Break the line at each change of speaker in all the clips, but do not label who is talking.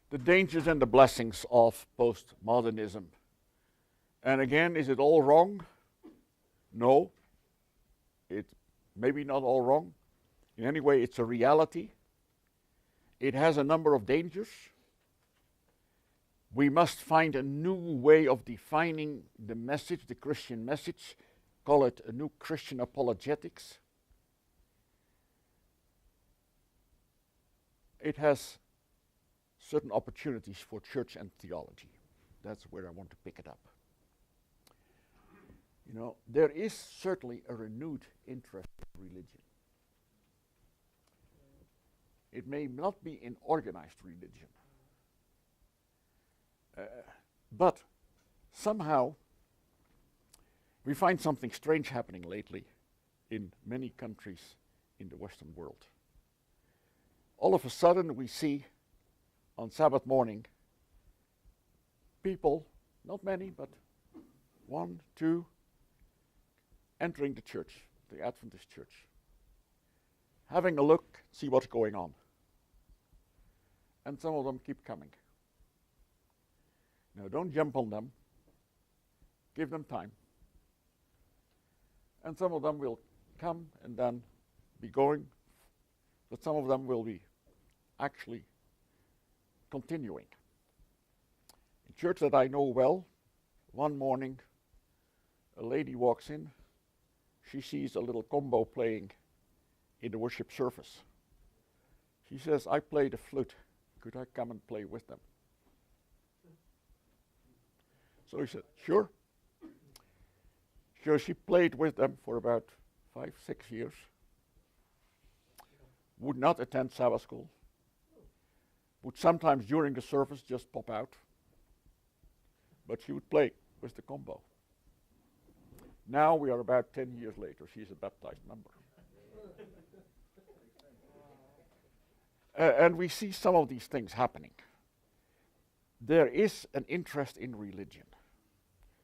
The dangers and the blessings of postmodernism. And again, is it all wrong? No. It's maybe not all wrong. In any way, it's a reality. It has a number of dangers. We must find a new way of defining the message, the Christian message. Call it a new Christian apologetics. It has certain opportunities for church and theology. That's where I want to pick it up. You know, there is certainly a renewed interest in religion. It may not be in organized religion. But somehow we find something strange happening lately in many countries in the Western world. All of a sudden we see on Sabbath morning people, not many, but 1, 2, entering the church, the Adventist church, having a look, see what's going on. And some of them keep coming. Now, don't jump on them. Give them time. And some of them will come and then be going, but some of them will be actually continuing. In church that I know well, one morning a lady walks in. She sees a little combo playing in the worship service. She says, "I play the flute. Could I come and play with them?" So he said, "Sure." So she played with them for about 5, 6 years. Would not attend Sabbath school. Would sometimes during the service just pop out. But she would play with the combo. Now we are about 10 years later. She's a baptized member. And we see some of these things happening. There is an interest in religion.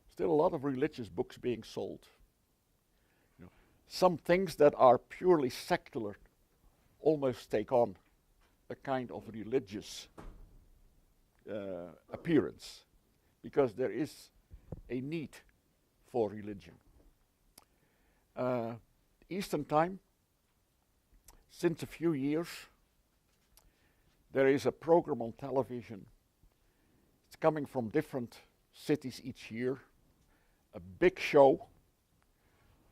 Still a lot of religious books being sold. You know, some things that are purely secular almost take on a kind of religious appearance because there is a need for religion. Eastern time, since a few years, there is a program on television. It's coming from different cities each year. A big show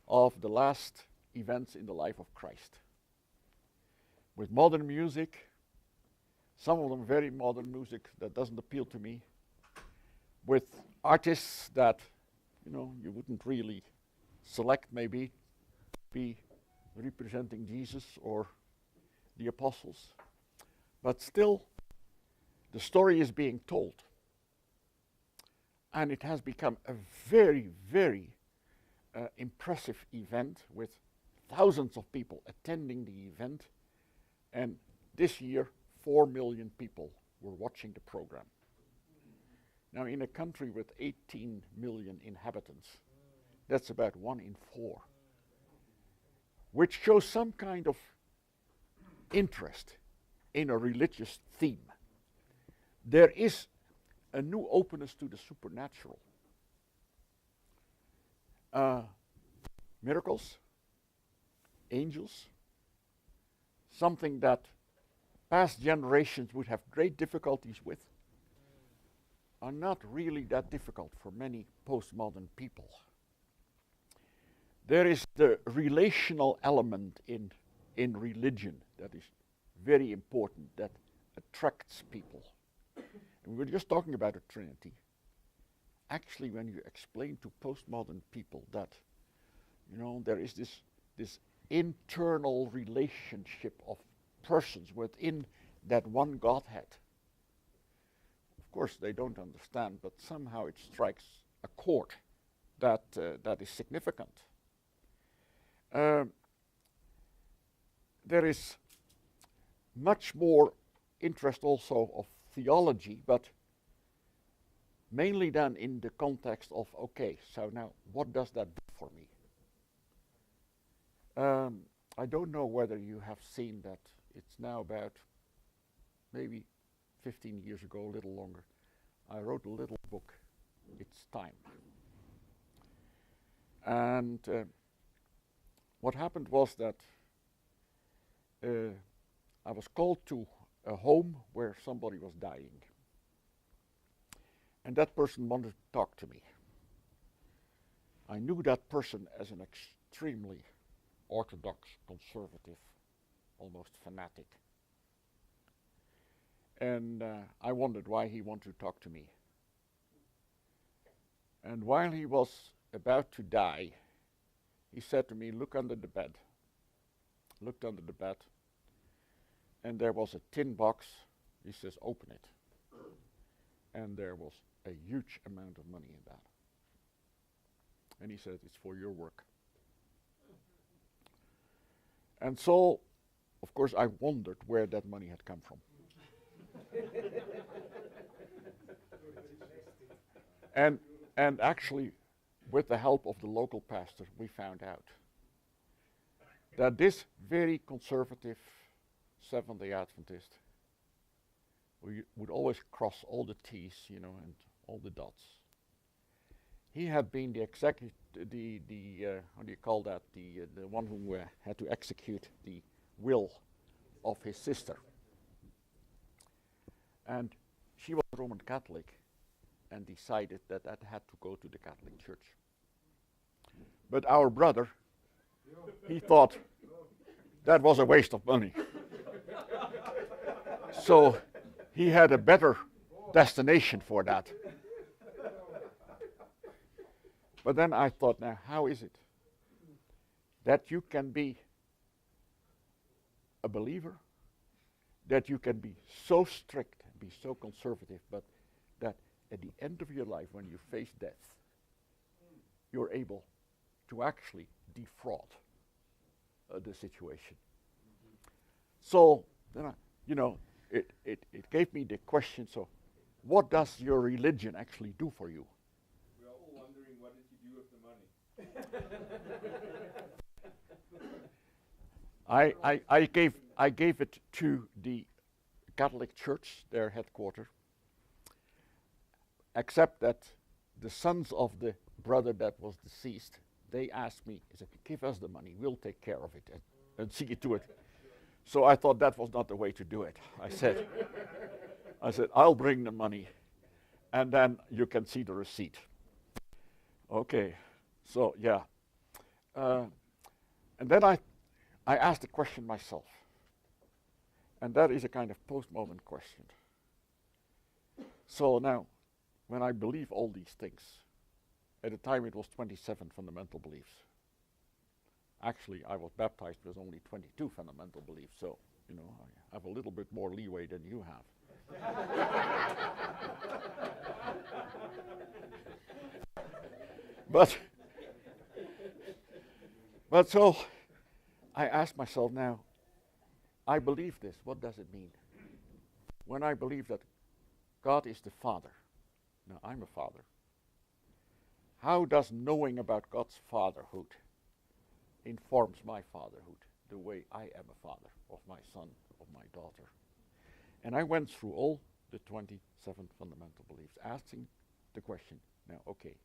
of the last events in the life of Christ. With modern music, some of them very modern music that doesn't appeal to me. With artists that, you wouldn't really select maybe be representing Jesus or the apostles. But still, the story is being told. And it has become a very, very impressive event with thousands of people attending the event. And this year, 4 million people were watching the program. Now, in a country with 18 million inhabitants, that's about 1 in 4, which shows some kind of interest in a religious theme. There is a new openness to the supernatural. Miracles, angels, something that past generations would have great difficulties with, are not really that difficult for many postmodern people. There is the relational element in religion that is very important, that attracts people. And we were just talking about a Trinity. Actually, when you explain to postmodern people that, there is this internal relationship of persons within that one Godhead. Of course, they don't understand, but somehow it strikes a chord that is significant. There is much more interest also of theology, but mainly then in the context of, okay, so now what does that do for me? I don't know whether you have seen that it's now about maybe 15 years ago, a little longer, I wrote a little book, It's Time. And what happened was that I was called to a home where somebody was dying. And that person wanted to talk to me. I knew that person as an extremely orthodox, conservative, almost fanatic. And I wondered why he wanted to talk to me. And while he was about to die, he said to me, look under the bed. Looked under the bed, and there was a tin box. He says, open it. And there was a huge amount of money in that. And he said, it's for your work. And so, of course, I wondered where that money had come from. And actually, with the help of the local pastor, we found out that this very conservative Seventh-day Adventist would always cross all the T's, and all the dots. He had been the how do you call that? The one who had to execute the will of his sister. And she was Roman Catholic and decided that had to go to the Catholic Church. But our brother, he thought that was a waste of money. So he had a better destination for that. But then I thought, now, how is it that you can be a believer, that you can be so strict, be so conservative, but that at the end of your life, when you face death, you're able to actually defraud the situation. So then it gave me the question, so what does your religion actually do for you?
We are all wondering, what did you do with the money?
I gave it to the Catholic Church, their headquarters, except that the sons of the brother that was deceased, they asked me, they said, give us the money, we'll take care of it and see it to it. So I thought that was not the way to do it. I said, I'll bring the money, and then you can see the receipt. Okay, so yeah. And then I asked the question myself, and that is a kind of postmodern question. So now, when I believe all these things, at the time it was 27 fundamental beliefs. Actually, I was baptized with only 22 fundamental beliefs, so, I have a little bit more leeway than you have. But so, I asked myself now, I believe this, what does it mean? When I believe that God is the Father, now I'm a father, how does knowing about God's fatherhood informs my fatherhood, the way I am a father of my son, of my daughter? And I went through all the 27 fundamental beliefs, asking the question, now, okay,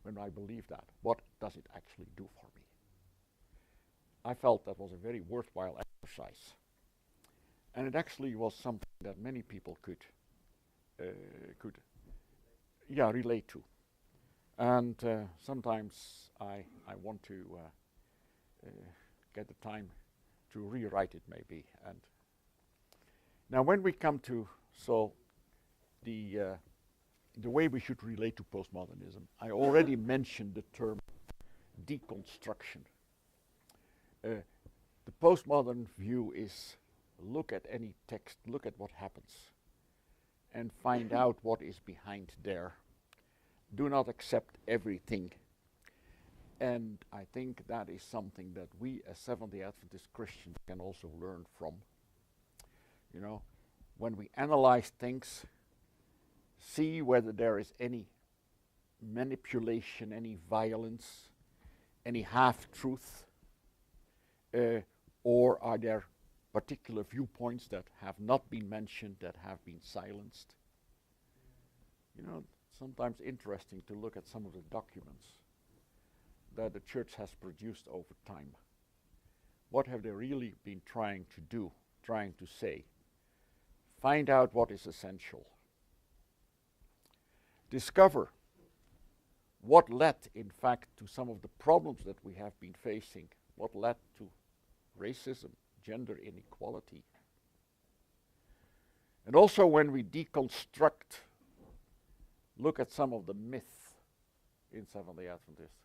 when I believe that, what does it actually do for me? I felt that was a very worthwhile exercise. And it actually was something that many people could relate to. And sometimes I want to get the time to rewrite it maybe. And now when we come to the way we should relate to postmodernism, I already mentioned the term deconstruction. The postmodern view is look at any text, look at what happens, and find out what is behind there. Do not accept everything. And I think that is something that we as Seventh-day Adventist Christians can also learn from. When we analyze things, see whether there is any manipulation, any violence, any half-truth, or are there particular viewpoints that have not been mentioned, that have been silenced. You know, sometimes interesting to look at some of the documents that the church has produced over time. What have they really been trying to do, trying to say? Find out what is essential. Discover what led, in fact, to some of the problems that we have been facing, what led to racism, gender inequality. And also when we deconstruct, look at some of the myths in Seventh-day Adventists.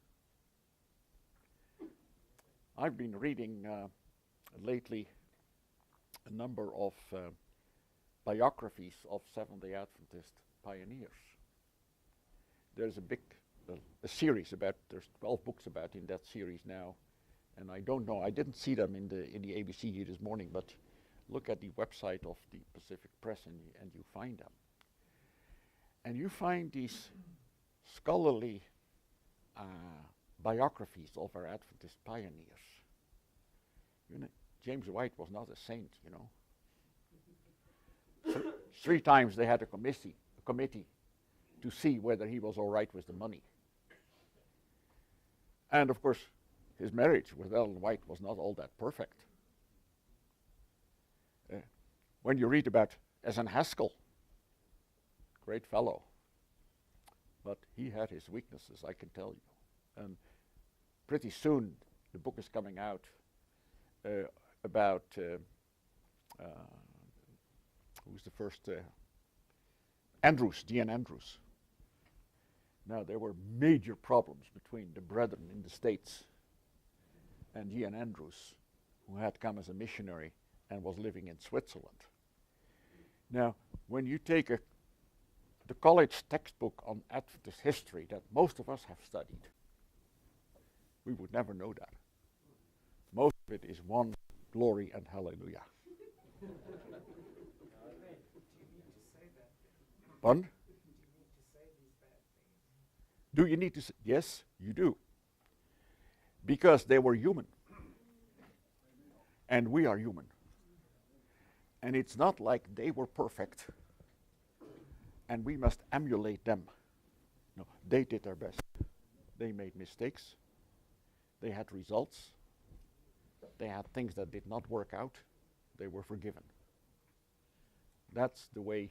I've been reading lately a number of biographies of Seventh-day Adventist pioneers. There's a series about, there's 12 books about in that series now, and I don't know, I didn't see them in the ABC here this morning, but look at the website of the Pacific Press and you find them. And you find these scholarly biographies of our Adventist pioneers. You know, James White was not a saint, you know. Three times they had a committee to see whether he was all right with the money. And of course, his marriage with Ellen White was not all that perfect. When you read about S.N. Haskell, great fellow, but he had his weaknesses, I can tell you. And pretty soon, the book is coming out about who's the first? Andrews, D.N. Andrews. Now, there were major problems between the brethren in the States and D.N. Andrews, who had come as a missionary and was living in Switzerland. Now, when you take the college textbook on Adventist history that most of us have studied, we would never know that. Most of it is one glory and hallelujah. Pardon? Do you need to say? Yes, you do. Because they were human. And we are human. And it's not like they were perfect and we must emulate them. No, they did their best. They made mistakes. They had results. They had things that did not work out. They were forgiven. That's the way,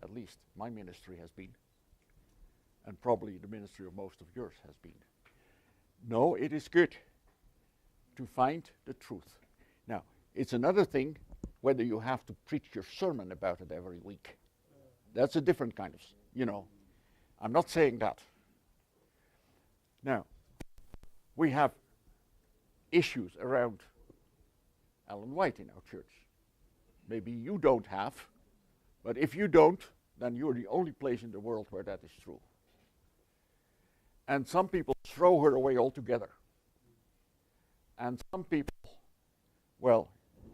at least, my ministry has been. And probably the ministry of most of yours has been. No, it is good to find the truth. Now, it's another thing whether you have to preach your sermon about it every week. That's a different kind of, I'm not saying that. Now, we have issues around Ellen White in our church. Maybe you don't have, but if you don't, then you're the only place in the world where that is true. And some people throw her away altogether. And some people, well,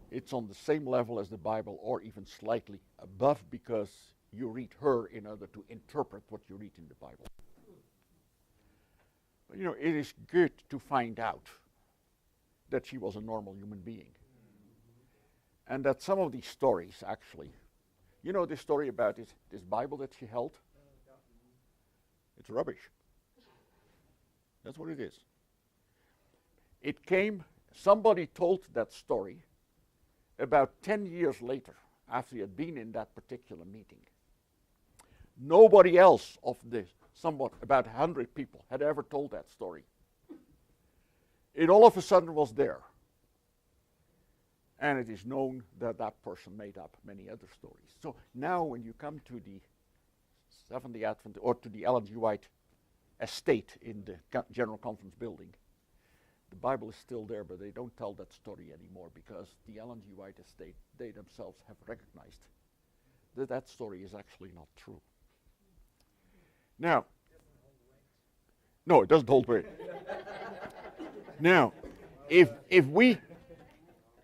it's on the same level as the Bible or even slightly above because you read her in order to interpret what you read in the Bible. But, it is good to find out that she was a normal human being. And that some of these stories actually, this story about this Bible that she held? It's rubbish. That's what it is. It came, somebody told that story about 10 years later, after he had been in that particular meeting. Nobody else of the about 100 people had ever told that story. It all of a sudden was there. And it is known that that person made up many other stories. So now when you come to the Seventh-day Adventist, or to the Ellen G. White estate in the General Conference building, the Bible is still there, but they don't tell that story anymore because the Ellen G. White estate, they themselves have recognized that that story is actually not true. Now, no, it doesn't hold weight. Now, if we,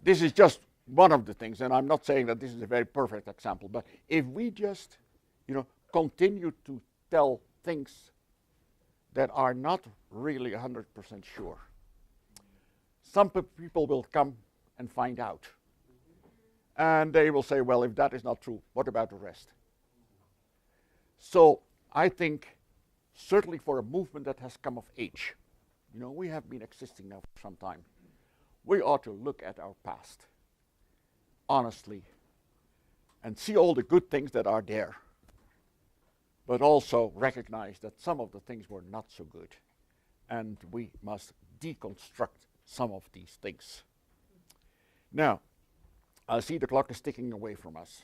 this is just one of the things, and I'm not saying that this is a very perfect example, but if we just, continue to tell things that are not really 100% sure, some people will come and find out And they will say, well, if that is not true, what about the rest? So I think certainly for a movement that has come of age, we have been existing now for some time, we ought to look at our past honestly and see all the good things that are there, but also recognize that some of the things were not so good, and we must deconstruct some of these things. Now, I see the clock is ticking away from us.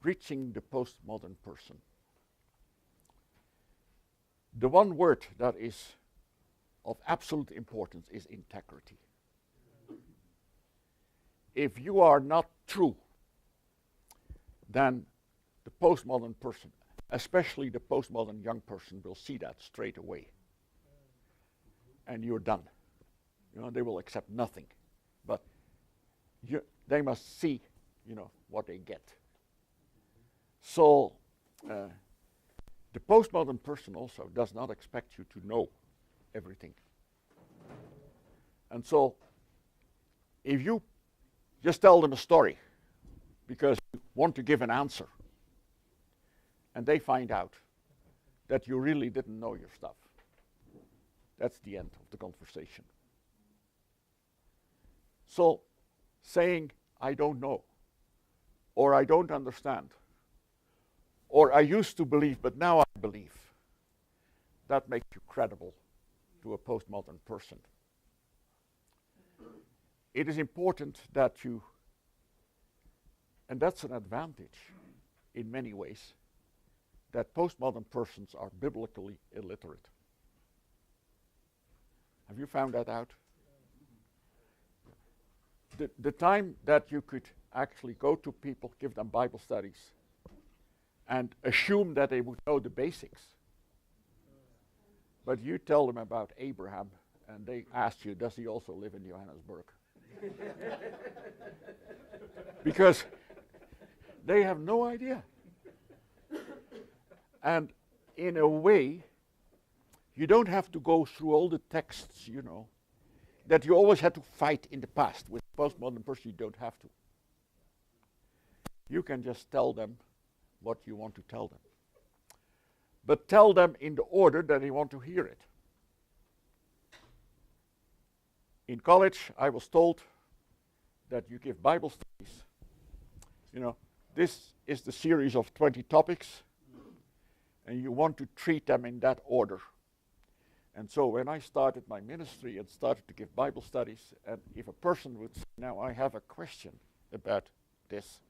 Reaching the postmodern person. The one word that is of absolute importance is integrity. If you are not true, then the postmodern person, especially the postmodern young person, will see that straight away. And you're done. They will accept nothing. But they must see, what they get. So the postmodern person also does not expect you to know everything. And so if you just tell them a story because you want to give an answer, and they find out that you really didn't know your stuff, that's the end of the conversation. So saying, I don't know, or I don't understand, or I used to believe, but now I believe, that makes you credible to a postmodern person. It is important that you, and that's an advantage in many ways, that postmodern persons are biblically illiterate. Have you found that out? The time that you could actually go to people, give them Bible studies, and assume that they would know the basics. But you tell them about Abraham, and they ask you, does he also live in Johannesburg? Because they have no idea. And in a way, you don't have to go through all the texts, that you always had to fight in the past. With a postmodern person, you don't have to. You can just tell them what you want to tell them. But tell them in the order that they want to hear it. In college, I was told that you give Bible studies. This is the series of 20 topics, and you want to treat them in that order. And so when I started my ministry and started to give Bible studies, and if a person would say, now I have a question about this,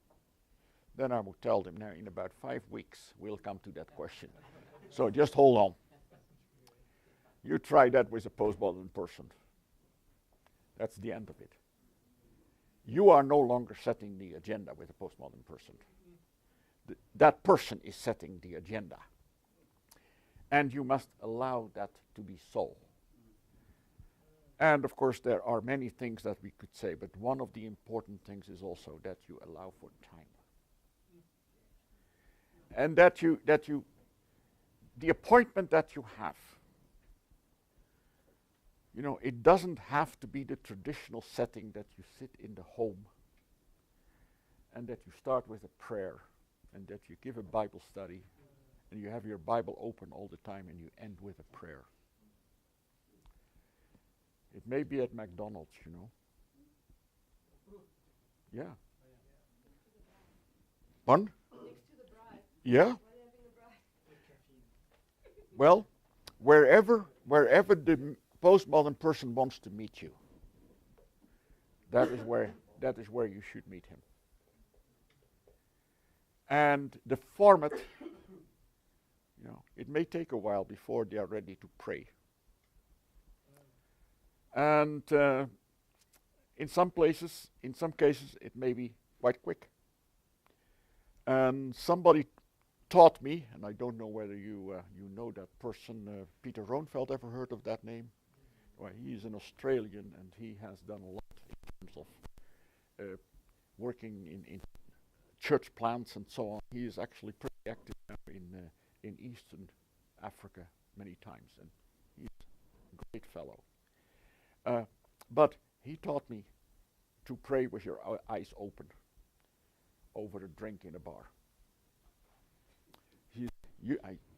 then I would tell them, now in about 5 weeks, we'll come to that question. So just hold on. You try that with a postmodern person. That's the end of it. You are no longer setting the agenda with a postmodern person. That person is setting the agenda. And you must allow that to be so. And of course there are many things that we could say, but one of the important things is also that you allow for time. And that you the appointment that you have, it doesn't have to be the traditional setting that you sit in the home and that you start with a prayer and that you give a Bible study and you have your Bible open all the time and you end with a prayer. It may be at McDonald's, Yeah. Pardon? Yeah. Well, wherever the postmodern person wants to meet you, that is where you should meet him. And the format, it may take a while before they are ready to pray. And in some cases, it may be quite quick. And somebody taught me, and I don't know whether you know that person, Peter Roonveld, ever heard of that name? Well, he is an Australian, and he has done a lot in terms of working in church plants and so on. He is actually pretty active now in Eastern Africa many times, and he's a great fellow. But he taught me to pray with your eyes open over a drink in a bar.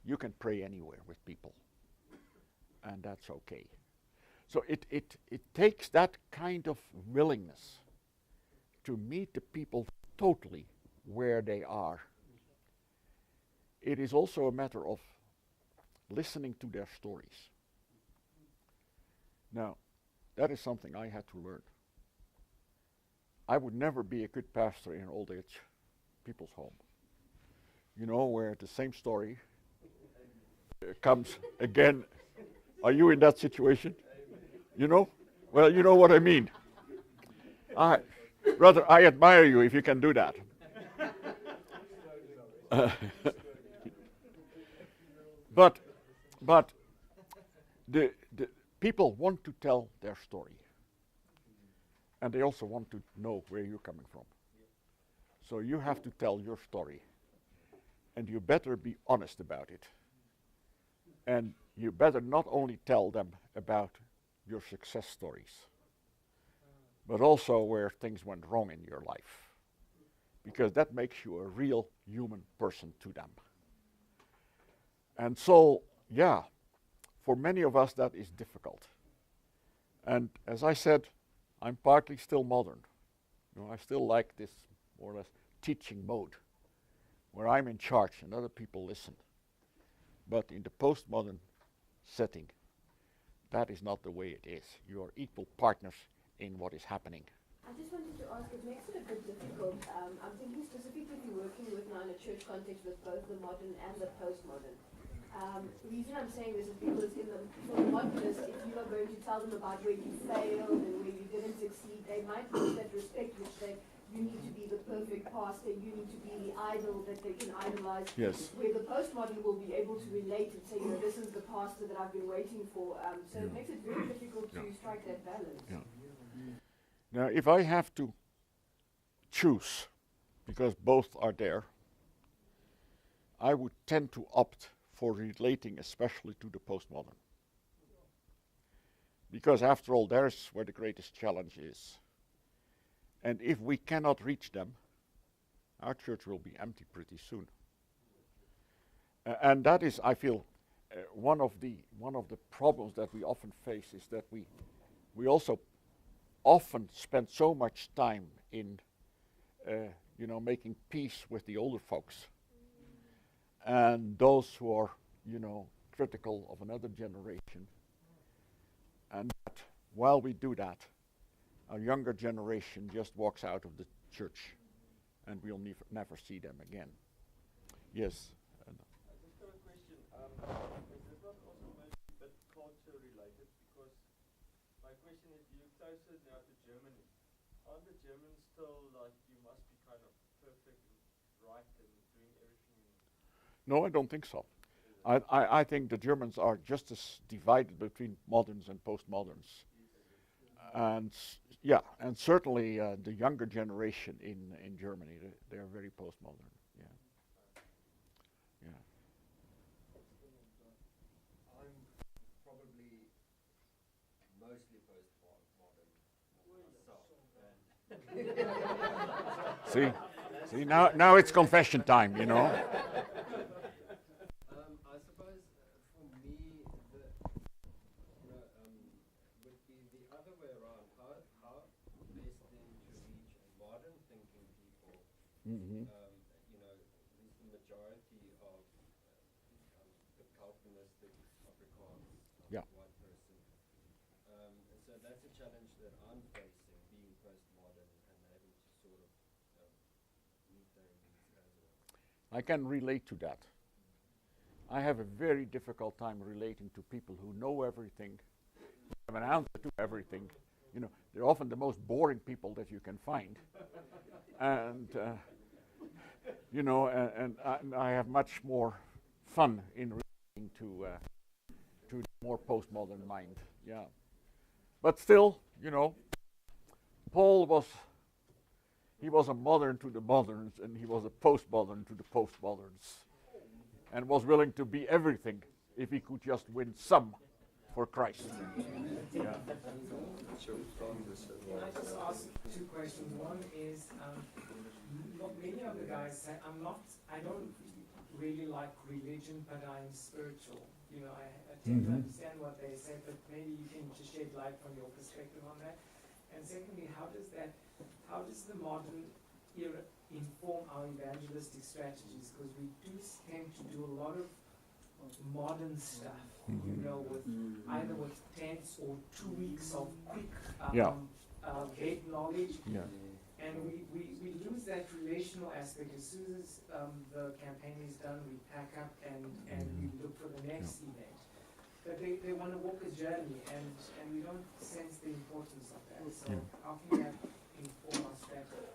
You can pray anywhere with people, and that's okay. So it takes that kind of willingness to meet the people totally where they are. It is also a matter of listening to their stories. Now, that is something I had to learn. I would never be a good pastor in an old age people's home. You know, where the same story comes again. Are you in that situation? You know? Well, you know what I mean. Brother, I admire you if you can do that. But the people want to tell their story. And they also want to know where you're coming from. So you have to tell your story. And you better be honest about it. And you better not only tell them about your success stories, but also where things went wrong in your life. Because that makes you a real human person to them. And so, yeah, for many of us that is difficult. And as I said, I'm partly still modern. You know, I still like this more or less teaching mode, where I'm in charge and other people listen. But in the postmodern setting, that is not the way it is. You are equal partners in what is happening.
I just wanted to ask, it makes it a bit difficult. I'm thinking specifically if you're working with now in a church context with both the modern and the postmodern. The reason I'm saying this is because for the modernists, if you are going to tell them about where you failed and where you didn't succeed, they might lose that respect, which you need to be the perfect pastor, you need to be the idol that they can idolize.
Yes.
Where the postmodern will be able to relate and say, you know, this is the pastor that I've been waiting for. So it makes it very difficult to strike that balance.
Yeah. Now, if I have to choose, because both are there, I would tend to opt for relating especially to the postmodern. Because after all, there's where the greatest challenge is. And if we cannot reach them, our church will be empty pretty soon. And that is, I feel, one of the problems that we often face is that we also often spend so much time in making peace with the older folks and those who are critical of another generation, and that while we do that, a younger generation just walks out of the church and we'll never see them again. Yes.
I just got a question. Is this not also maybe a bit culture related? Because my question is, you're closer now to Germany. Aren't the Germans still like, you must be kind of perfect and right and doing everything?
No, I don't think so. I think the Germans are just as divided between moderns and postmoderns. And and certainly the younger generation in Germany, they are very postmodern. Yeah.
I'm probably mostly postmodern myself.
See, now it's confession time, you know.
I suppose for me, would be the other way around. How best then to reach modern thinking people?
Mm-hmm.
Who's the majority of the Calvinistic Afrikaans white person. So that's a challenge that I'm facing, being postmodern and having to sort of meet their needs as well.
I can relate to that. I have a very difficult time relating to people who know everything, have an answer to everything. They're often the most boring people that you can find. And, I have much more fun in relating to the more postmodern mind. Yeah. But still, Paul was a modern to the moderns, and he was a postmodern to the postmoderns, and was willing to be everything if he could just win some for Christ.
Can I just ask two questions? One is, many of the guys say, I don't really like religion, but I'm spiritual. You know, I tend to understand what they say, but maybe you can just shed light from your perspective on that. And secondly, how does the modern era inform our evangelistic strategies? Because we do tend to do a lot of modern stuff, you know, with either with tents or 2 weeks of quick gate knowledge, and we lose that relational aspect. As soon as the campaign is done, we pack up and we look for the next event. But they want to walk a journey, and we don't sense the importance of that. So how can that inform our strategy?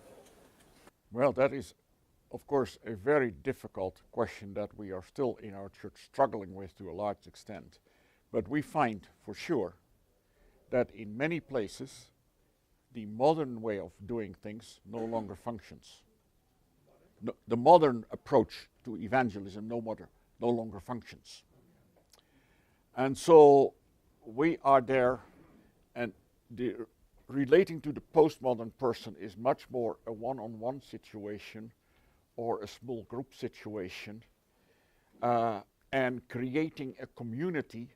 Well, that is, of course, a very difficult question that we are still in our church struggling with to a large extent. But we find for sure that in many places the modern way of doing things no longer functions. No, the modern approach to evangelism no longer functions. And so we are there, and relating to the postmodern person is much more a one-on-one situation or a small group situation, and creating a community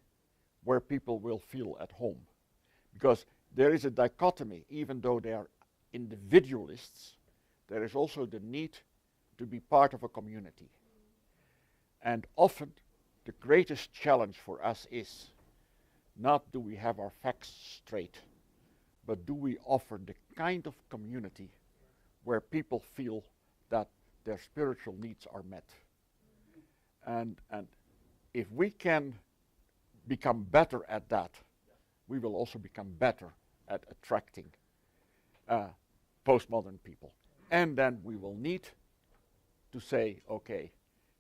where people will feel at home. Because there is a dichotomy, even though they are individualists, there is also the need to be part of a community. And often the greatest challenge for us is not do we have our facts straight, but do we offer the kind of community where people feel that their spiritual needs are met. And if we can become better at that, we will also become better at attracting postmodern people. And then we will need to say, okay,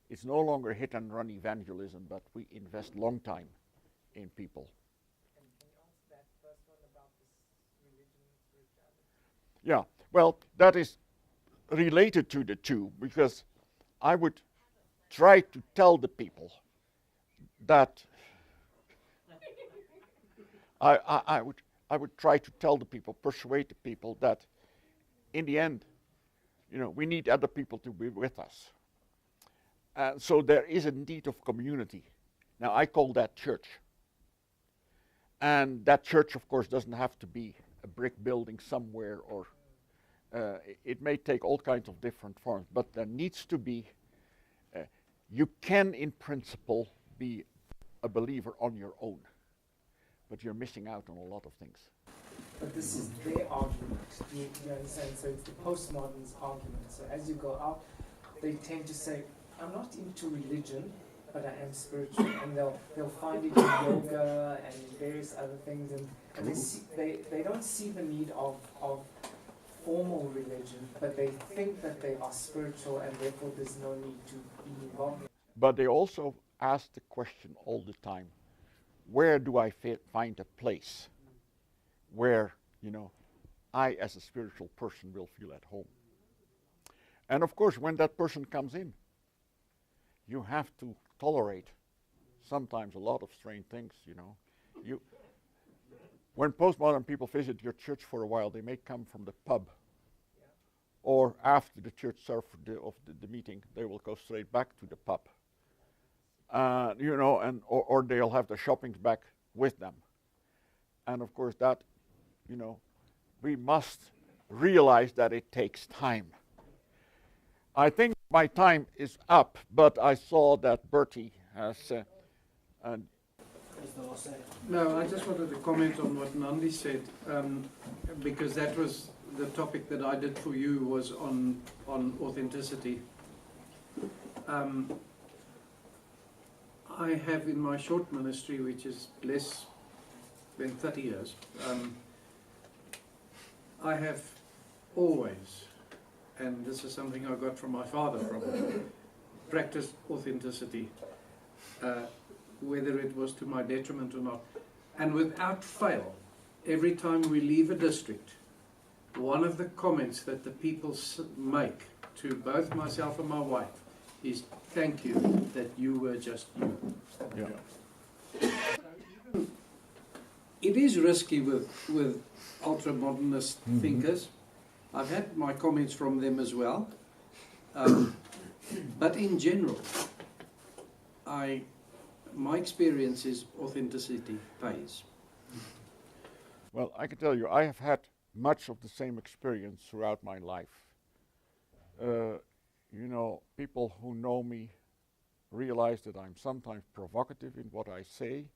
it's no longer hit and run evangelism, but we invest long time in people.
And can you answer that first one about this religion and spirituality?
Yeah, well, that is related to the two, because I would try to tell the people that I would try to tell the people, persuade the people that in the end, you know, we need other people to be with us. So there is a need of community. Now I call that church. And that church, of course, doesn't have to be a brick building somewhere, or it may take all kinds of different forms, but there needs to be, you can in principle be a believer on your own, but you're missing out on a lot of things.
But this is their argument, you understand? So it's the postmoderns' argument. So as you go out, they tend to say, I'm not into religion, but I am spiritual. And they'll find it in yoga and in various other things. And they don't see the need of formal religion, but they think that they are spiritual, and therefore there's no need to be involved.
But they also ask the question all the time, where do I find a place where, you know, I as a spiritual person will feel at home? And of course, when that person comes in, you have to tolerate sometimes a lot of strange things, you know. When postmodern people visit your church for a while, they may come from the pub, or after the church service of the meeting, they will go straight back to the pub. You know, and or they'll have the shopping bag with them. And of course that, you know, we must realize that it takes time. I think my time is up, but I saw that Bertie has...
No, I just wanted to comment on what Nandi said, because that was the topic that I did for you, was on authenticity. I have in my short ministry, which is less than 30 years, I have always, and this is something I got from my father probably, practiced authenticity, whether it was to my detriment or not. And without fail, every time we leave a district, one of the comments that the people make to both myself and my wife is, thank you that you were just you.
Yeah.
So even it is risky with ultra-modernist thinkers. I've had my comments from them as well. But in general, my experience is authenticity pays.
Well, I can tell you, I have had much of the same experience throughout my life. You know, people who know me realize that I'm sometimes provocative in what I say,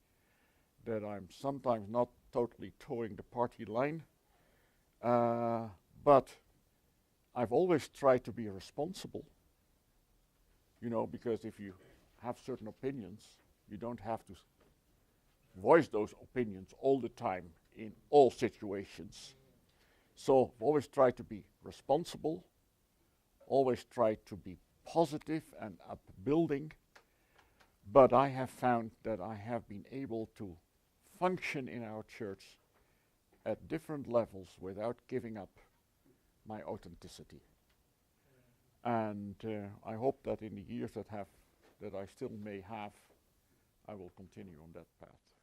that I'm sometimes not totally towing the party line, but I've always tried to be responsible. You know, because if you have certain opinions, you don't have to voice those opinions all the time in all situations. So I've always tried to be responsible, always tried to be positive and upbuilding, but I have found that I have been able to function in our church at different levels without giving up my authenticity. And I hope that in the years that I still may have, I will continue on that path.